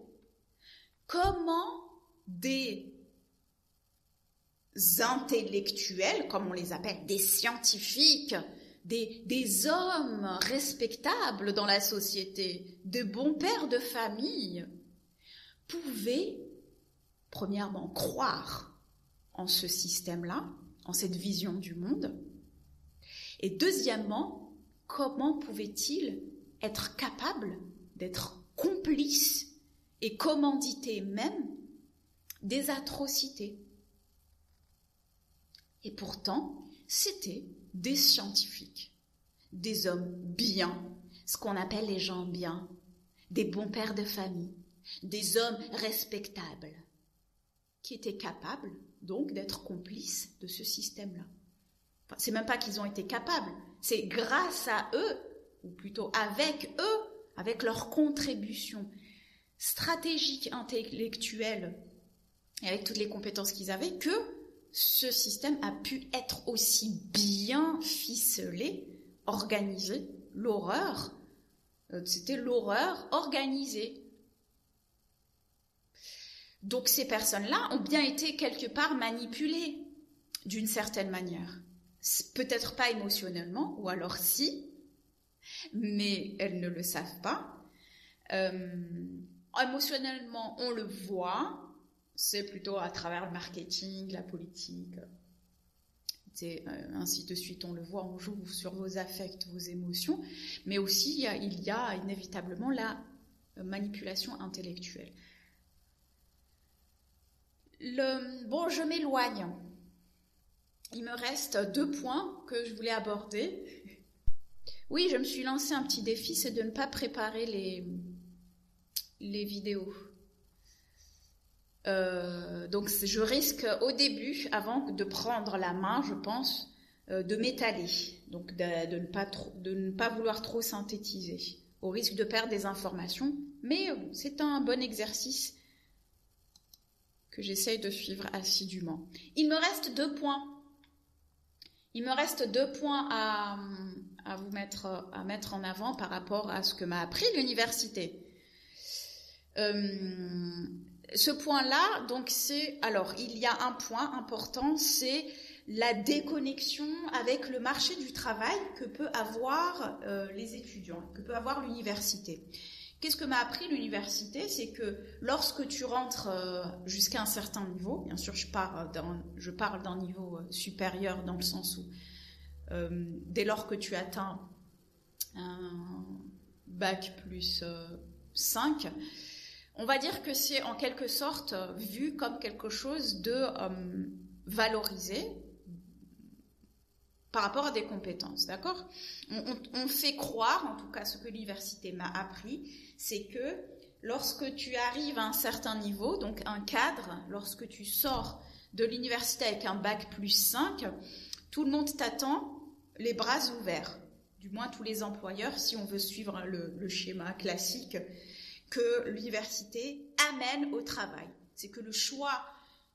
Comment des intellectuels, comme on les appelle, des scientifiques, des hommes respectables dans la société, de bons pères de famille, pouvaient, premièrement, croire en ce système-là, en cette vision du monde, Et deuxièmement, comment pouvait-il être capable d'être complice et commanditer même des atrocités? Et pourtant, c'était des scientifiques, des hommes bien, ce qu'on appelle les gens bien, des bons pères de famille, des hommes respectables, qui étaient capables donc d'être complices de ce système-là. Enfin, c'est même pas qu'ils ont été capables, c'est grâce à eux, ou plutôt avec eux, avec leur contribution stratégique, intellectuelle, et avec toutes les compétences qu'ils avaient, que ce système a pu être aussi bien ficelé, organisé. L'horreur, c'était l'horreur organisée. Donc ces personnes-là ont bien été quelque part manipulées d'une certaine manière. Peut-être pas émotionnellement, ou alors si, mais elles ne le savent pas. Émotionnellement, on le voit, c'est plutôt à travers le marketing, la politique, ainsi de suite, on le voit, on joue sur vos affects, vos émotions, mais aussi il y a inévitablement la manipulation intellectuelle. Bon, je m'éloigne. Il me reste 2 points que je voulais aborder. Oui, je me suis lancé un petit défi, c'est de ne pas préparer les vidéos. Donc je risque au début, avant de prendre la main, je pense, de m'étaler, donc de ne pas vouloir trop synthétiser, au risque de perdre des informations, mais c'est un bon exercice que j'essaye de suivre assidûment. Il me reste 2 points. Il me reste 2 points à mettre en avant par rapport à ce que m'a appris l'université. Ce point-là, donc il y a un point important, c'est la déconnexion avec le marché du travail que peut avoir les étudiants, que peut avoir l'université. Qu'est-ce que m'a appris l'université? C'est que lorsque tu rentres jusqu'à un certain niveau, bien sûr je parle d'un niveau supérieur dans le sens où dès lors que tu atteins un bac plus 5, on va dire que c'est en quelque sorte vu comme quelque chose de valorisé par rapport à des compétences, d'accord ? On fait croire, en tout cas ce que l'université m'a appris, c'est que lorsque tu arrives à un certain niveau, donc un cadre, lorsque tu sors de l'université avec un bac plus 5, tout le monde t'attend les bras ouverts. Du moins tous les employeurs, si on veut suivre le schéma classique que l'université amène au travail. C'est que le choix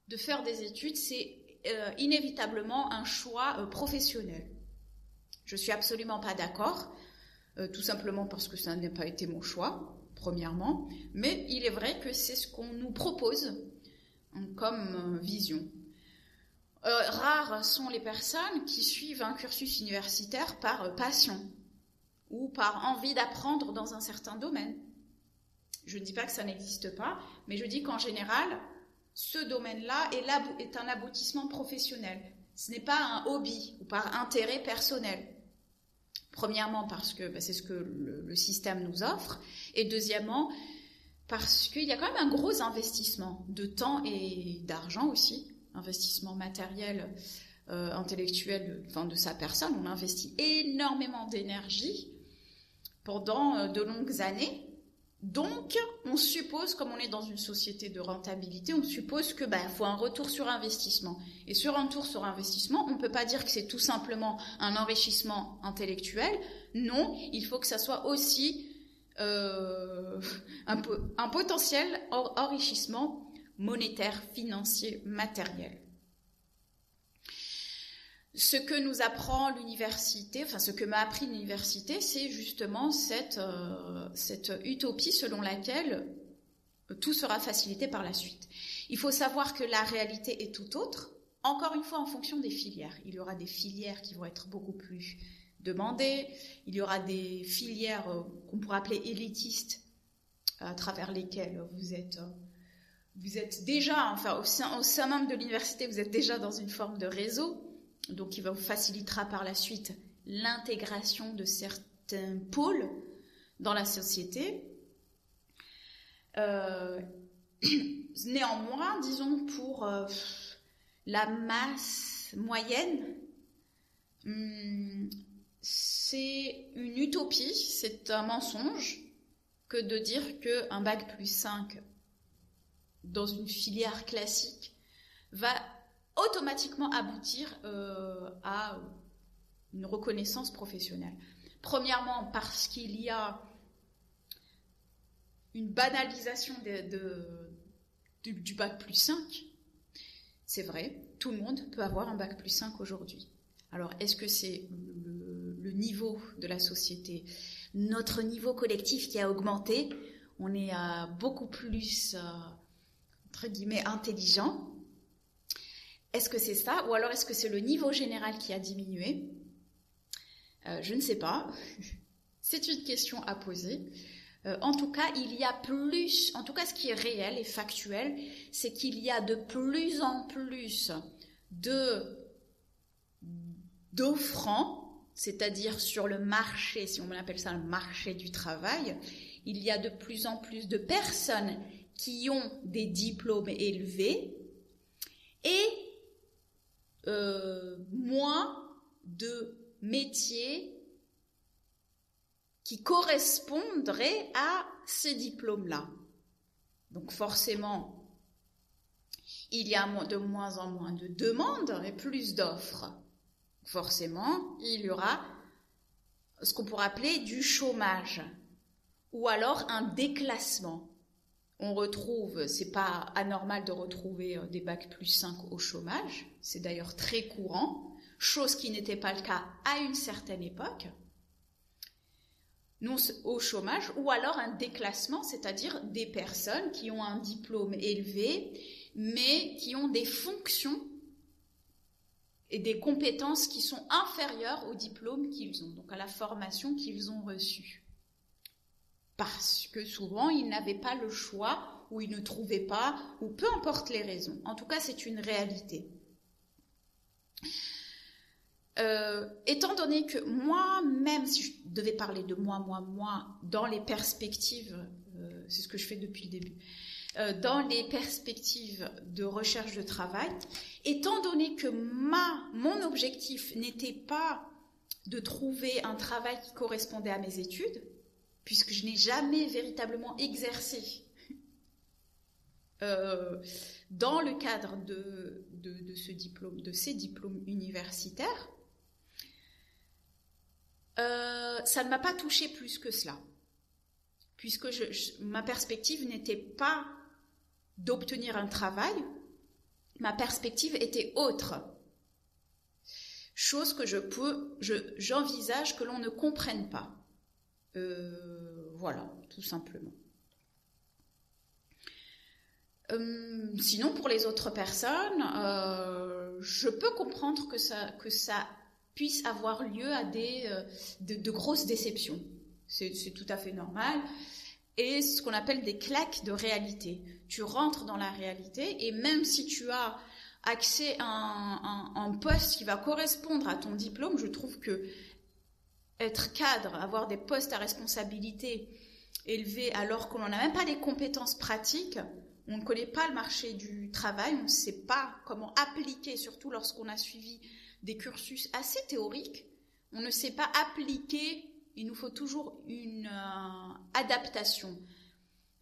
de faire des études, c'est inévitablement un choix professionnel. Je suis absolument pas d'accord, tout simplement parce que ça n'a pas été mon choix, premièrement, mais il est vrai que c'est ce qu'on nous propose comme vision. Rares sont les personnes qui suivent un cursus universitaire par passion ou par envie d'apprendre dans un certain domaine. Je ne dis pas que ça n'existe pas, mais je dis qu'en général, ce domaine-là est un aboutissement professionnel. Ce n'est pas un hobby ou par intérêt personnel. Premièrement, parce que c'est ce que le système nous offre. Et deuxièmement, parce qu'il y a quand même un gros investissement de temps et d'argent aussi. Investissement matériel, intellectuel, de sa personne. On investit énormément d'énergie pendant de longues années. Donc, on suppose, comme on est dans une société de rentabilité, on suppose que faut un retour sur investissement. Et sur un retour sur investissement, on ne peut pas dire que c'est tout simplement un enrichissement intellectuel. Non, il faut que ça soit aussi un potentiel enrichissement monétaire, financier, matériel. Ce que nous apprend l'université, ce que m'a appris l'université, c'est justement cette utopie selon laquelle tout sera facilité par la suite. Il faut savoir que la réalité est tout autre, encore une fois en fonction des filières. Il y aura des filières qui vont être beaucoup plus demandées, il y aura des filières qu'on pourrait appeler élitistes, à travers lesquelles vous êtes déjà, au sein même de l'université, vous êtes déjà dans une forme de réseau, donc qui vous facilitera par la suite l'intégration de certains pôles dans la société. Néanmoins, disons pour la masse moyenne, c'est une utopie, c'est un mensonge que de dire qu'un bac plus 5 dans une filière classique va automatiquement aboutir à une reconnaissance professionnelle. Premièrement, parce qu'il y a une banalisation du bac plus 5. C'est vrai, tout le monde peut avoir un bac plus 5 aujourd'hui. Alors, est-ce que c'est le niveau de la société, notre niveau collectif qui a augmenté? On est beaucoup plus, entre guillemets, intelligent. Est-ce que c'est ça? Ou alors est-ce que c'est le niveau général qui a diminué? Je ne sais pas. C'est une question à poser. En tout cas, il y a plus, en tout cas ce qui est réel et factuel, c'est qu'il y a de plus en plus d'offrants, c'est-à-dire sur le marché, si on appelle ça le marché du travail, il y a de plus en plus de personnes qui ont des diplômes élevés et moins de métiers qui correspondraient à ces diplômes-là. Donc forcément, il y a de moins en moins de demandes et plus d'offres. Forcément, il y aura ce qu'on pourrait appeler du chômage ou alors un déclassement. On retrouve, c'est pas anormal de retrouver des bacs plus 5 au chômage, c'est d'ailleurs très courant, chose qui n'était pas le cas à une certaine époque. Non au chômage, ou alors un déclassement, c'est-à-dire des personnes qui ont un diplôme élevé, mais qui ont des fonctions et des compétences qui sont inférieures au diplôme qu'ils ont, donc à la formation qu'ils ont reçue. Parce que souvent, ils n'avaient pas le choix, ou ils ne trouvaient pas, ou peu importe les raisons. En tout cas, c'est une réalité. Étant donné que moi, même si je devais parler de moi, dans les perspectives, c'est ce que je fais depuis le début, dans les perspectives de recherche de travail, étant donné que mon objectif n'était pas de trouver un travail qui correspondait à mes études, puisque je n'ai jamais véritablement exercé dans le cadre de ce diplôme, de ces diplômes universitaires, ça ne m'a pas touchée plus que cela, puisque ma perspective n'était pas d'obtenir un travail, ma perspective était autre. Chose que j'envisage que l'on ne comprenne pas. Voilà, tout simplement. Sinon, pour les autres personnes, je peux comprendre que ça puisse avoir lieu à de grosses déceptions. C'est tout à fait normal. Et ce qu'on appelle des claques de réalité. Tu rentres dans la réalité et même si tu as accès à un poste qui va correspondre à ton diplôme, je trouve que être cadre, avoir des postes à responsabilité élevés alors qu'on n'a même pas les compétences pratiques, on ne connaît pas le marché du travail, on ne sait pas comment appliquer, surtout lorsqu'on a suivi des cursus assez théoriques, on ne sait pas appliquer, il nous faut toujours une adaptation,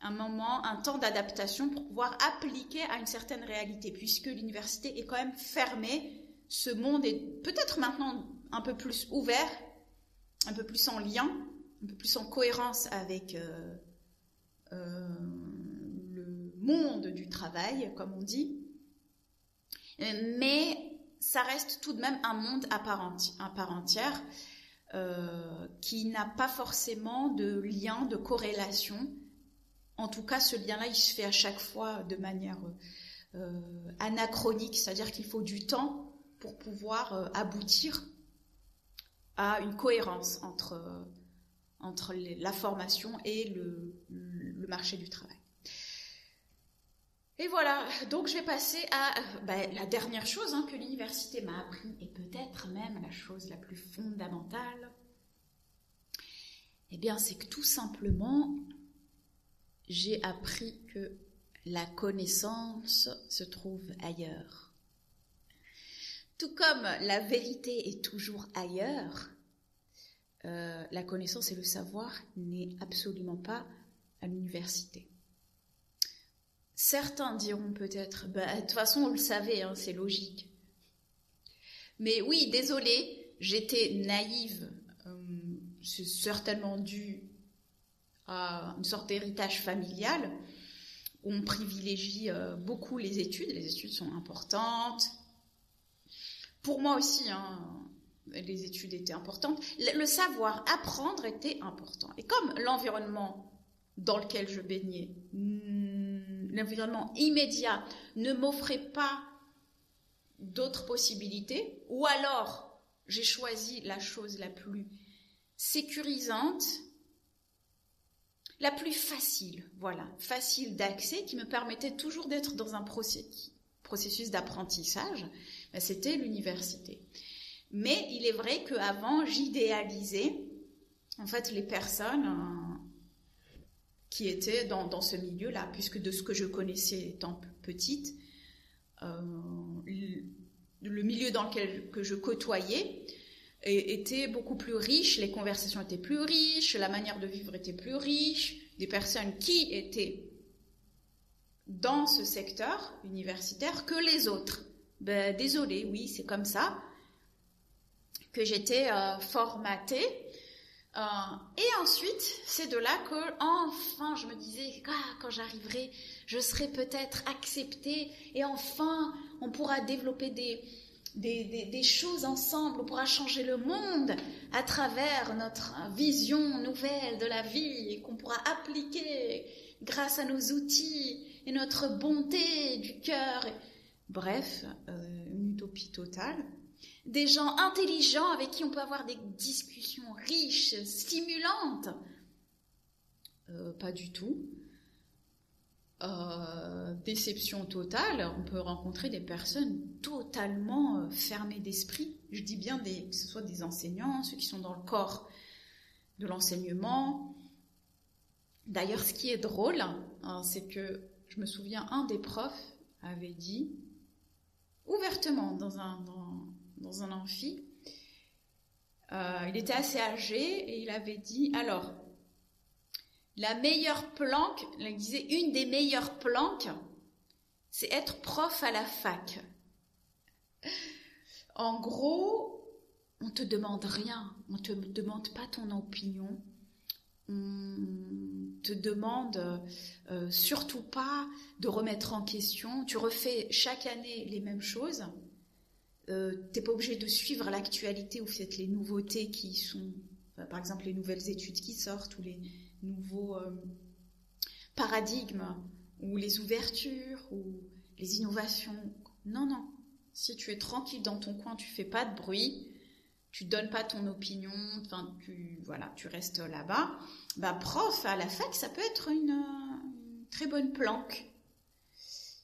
un temps d'adaptation pour pouvoir appliquer à une certaine réalité, puisque l'université est quand même fermée, ce monde est peut-être maintenant un peu plus ouvert, un peu plus en lien, un peu plus en cohérence avec le monde du travail, comme on dit. Mais ça reste tout de même un monde à part entière qui n'a pas forcément de lien, de corrélation. En tout cas, ce lien-là, il se fait à chaque fois de manière anachronique, c'est-à-dire qu'il faut du temps pour pouvoir aboutir à une cohérence entre la formation et le marché du travail. Et voilà, donc je vais passer à la dernière chose que l'université m'a appris, et peut-être peut-être même la chose la plus fondamentale, eh bien, c'est que tout simplement, j'ai appris que la connaissance se trouve ailleurs. Tout comme la vérité est toujours ailleurs, la connaissance et le savoir n'est absolument pas à l'université. Certains diront peut-être, de toute façon on le savait, hein, c'est logique. Mais oui, désolée, j'étais naïve, c'est certainement dû à une sorte d'héritage familial. On privilégie beaucoup les études sont importantes. Pour moi aussi, hein, les études étaient importantes. Le savoir, apprendre était important. Et comme l'environnement dans lequel je baignais, l'environnement immédiat ne m'offrait pas d'autres possibilités, ou alors j'ai choisi la chose la plus sécurisante, la plus facile, voilà, facile d'accès, qui me permettait toujours d'être dans un processus d'apprentissage, c'était l'université. Mais il est vrai qu'avant, j'idéalisais en fait les personnes qui étaient dans ce milieu-là, puisque de ce que je connaissais étant petite, le milieu dans lequel que je côtoyais était beaucoup plus riche, les conversations étaient plus riches, la manière de vivre était plus riche, des personnes qui étaient dans ce secteur universitaire que les autres. Désolée, oui, c'est comme ça que j'étais formatée. Et ensuite, c'est de là que, enfin, je me disais, quand j'arriverai, je serai peut-être acceptée, et enfin, on pourra développer des choses ensemble, on pourra changer le monde à travers notre vision nouvelle de la vie, et qu'on pourra appliquer grâce à nos outils et notre bonté du cœur. Bref, une utopie totale. Des gens intelligents avec qui on peut avoir des discussions riches, stimulantes. Pas du tout. Déception totale, on peut rencontrer des personnes totalement fermées d'esprit. Je dis bien que ce soit des enseignants, ceux qui sont dans le corps de l'enseignement. D'ailleurs, ce qui est drôle, c'est que je me souviens, un des profs avait dit ouvertement dans un amphi, il était assez âgé et il avait dit, alors, la meilleure planque, il disait, une des meilleures planques, c'est être prof à la fac. En gros, on te demande rien, on te demande pas ton opinion, on te demande surtout pas de remettre en question, tu refais chaque année les mêmes choses. T'es pas obligé de suivre l'actualité ou peut-être les nouveautés qui sont, par exemple les nouvelles études qui sortent ou les nouveaux paradigmes ou les ouvertures ou les innovations. Non. Si tu es tranquille dans ton coin, tu fais pas de bruit, tu donnes pas ton opinion, enfin tu restes là-bas. Prof à la fac, ça peut être une très bonne planque.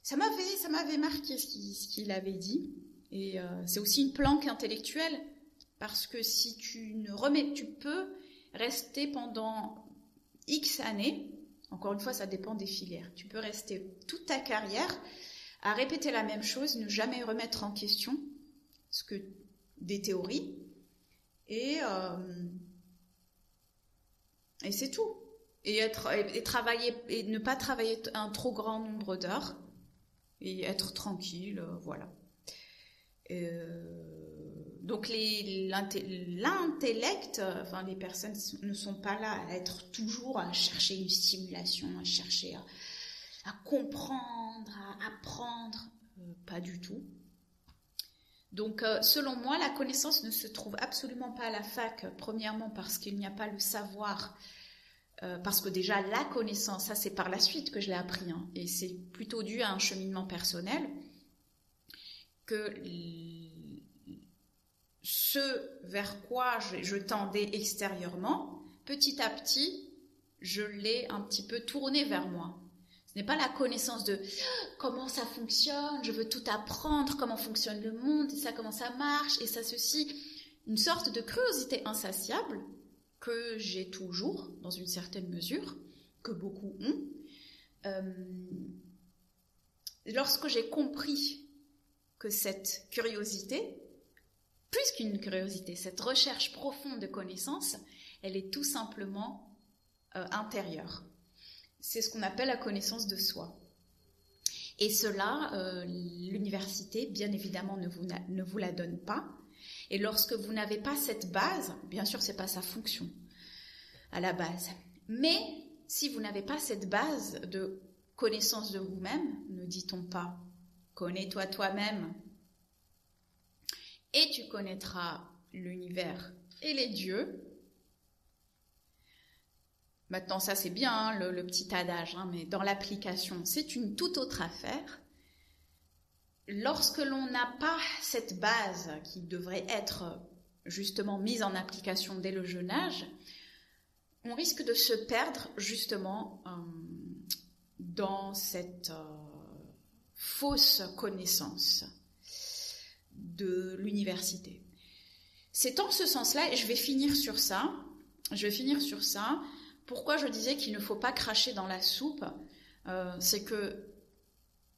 Ça m'avait marqué ce qu'il avait dit. Et c'est aussi une planque intellectuelle, parce que si tu peux rester pendant X années, encore une fois ça dépend des filières, tu peux rester toute ta carrière à répéter la même chose, ne jamais remettre en question des théories, et c'est tout. Et travailler, et ne pas travailler un trop grand nombre d'heures, et être tranquille, voilà. Donc l'intellect, enfin les personnes ne sont pas là à être toujours à chercher une stimulation, à chercher à comprendre, à apprendre, pas du tout. Donc selon moi, la connaissance ne se trouve absolument pas à la fac, premièrement parce qu'il n'y a pas le savoir, parce que déjà la connaissance, ça c'est par la suite que je l'ai appris, hein, et c'est plutôt dû à un cheminement personnel, que ce vers quoi je tendais extérieurement, petit à petit, je l'ai un petit peu tourné vers moi. Ce n'est pas la connaissance de comment ça fonctionne, je veux tout apprendre, comment fonctionne le monde, et ça, comment ça marche, et ça, ceci. Une sorte de curiosité insatiable que j'ai toujours, dans une certaine mesure, que beaucoup ont. Lorsque j'ai compris que cette curiosité, plus qu'une curiosité, cette recherche profonde de connaissances, elle est tout simplement intérieure. C'est ce qu'on appelle la connaissance de soi. Et cela, l'université, bien évidemment, ne vous la donne pas. Et lorsque vous n'avez pas cette base, bien sûr, c'est pas sa fonction à la base. Mais si vous n'avez pas cette base de connaissance de vous-même, ne dit-on pas « connais-toi toi-même » et tu connaîtras l'univers et les dieux. Maintenant, ça c'est bien, hein, le petit adage, hein, mais dans l'application, c'est une toute autre affaire. Lorsque l'on n'a pas cette base qui devrait être justement mise en application dès le jeune âge, on risque de se perdre justement dans cette fausse connaissance de l'université. C'est en ce sens-là, et je vais finir sur ça, pourquoi je disais qu'il ne faut pas cracher dans la soupe, c'est que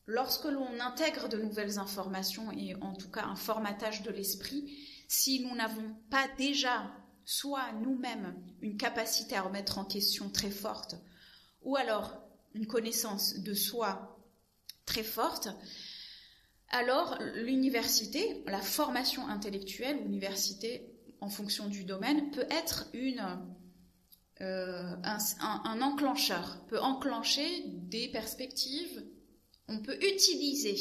lorsque l'on intègre de nouvelles informations, et en tout cas un formatage de l'esprit, si nous n'avons pas déjà, soit nous-mêmes, une capacité à remettre en question très forte, ou alors une connaissance de soi très forte, alors l'université, la formation intellectuelle, l'université en fonction du domaine, peut être un enclencheur, peut enclencher des perspectives. On peut utiliser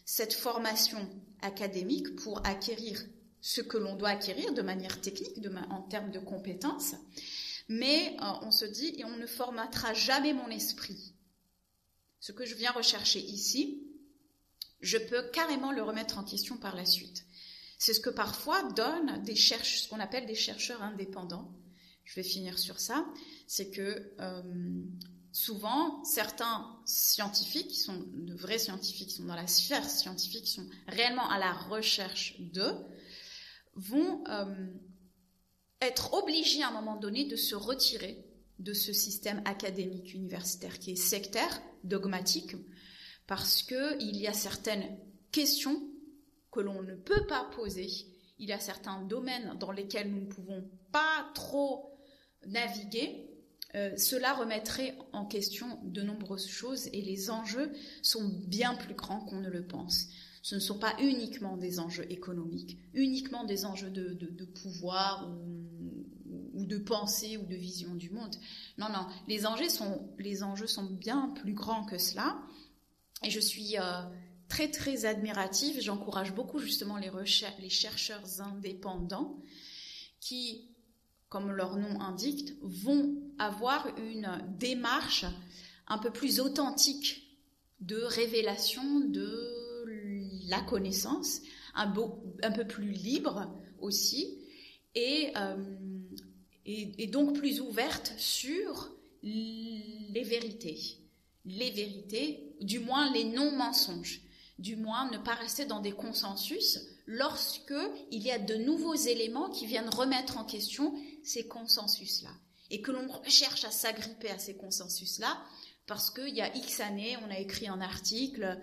cette formation académique pour acquérir ce que l'on doit acquérir de manière technique, en termes de compétences, mais on se dit, et on ne formatera jamais mon esprit. Ce que je viens rechercher ici, je peux carrément le remettre en question par la suite. C'est ce que parfois donnent ce qu'on appelle des chercheurs indépendants. Je vais finir sur ça. C'est que souvent, certains scientifiques, qui sont de vrais scientifiques, qui sont dans la sphère scientifique, qui sont réellement à la recherche d'eux, vont être obligés à un moment donné de se retirer de ce système académique universitaire qui est sectaire, dogmatique, parce qu'il y a certaines questions que l'on ne peut pas poser, il y a certains domaines dans lesquels nous ne pouvons pas trop naviguer. Cela remettrait en question de nombreuses choses et les enjeux sont bien plus grands qu'on ne le pense. Ce ne sont pas uniquement des enjeux économiques, uniquement des enjeux de pouvoir ou de pensée ou de vision du monde. Non, les enjeux sont bien plus grands que cela. Et je suis très, très admirative. J'encourage beaucoup justement les chercheurs indépendants qui, comme leur nom indique, vont avoir une démarche un peu plus authentique de révélation de la connaissance, un peu plus libre aussi, et donc plus ouverte sur les vérités, du moins les non-mensonges, du moins ne pas rester dans des consensus lorsque il y a de nouveaux éléments qui viennent remettre en question ces consensus-là, et que l'on cherche à s'agripper à ces consensus-là, parce qu'il y a X années, on a écrit un article,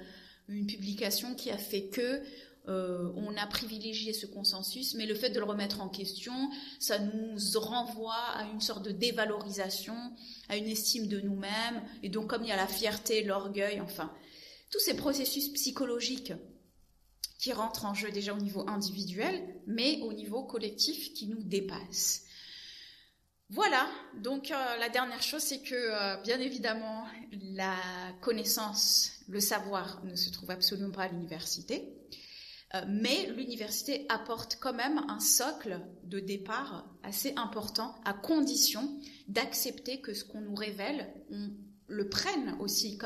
une publication qui a fait que on a privilégié ce consensus, mais le fait de le remettre en question, ça nous renvoie à une sorte de dévalorisation, à une estime de nous-mêmes, et donc comme il y a la fierté, l'orgueil, enfin, tous ces processus psychologiques qui rentrent en jeu déjà au niveau individuel, mais au niveau collectif qui nous dépassent. Voilà, donc la dernière chose, c'est que bien évidemment, la connaissance, le savoir ne se trouve absolument pas à l'université, mais l'université apporte quand même un socle de départ assez important, à condition d'accepter que ce qu'on nous révèle, on le prenne aussi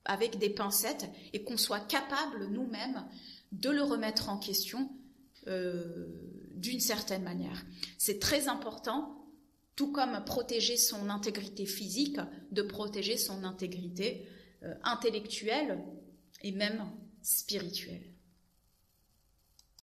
avec des pincettes et qu'on soit capable nous-mêmes de le remettre en question d'une certaine manière. C'est très important tout comme protéger son intégrité physique, de protéger son intégrité intellectuelle et même spirituelle.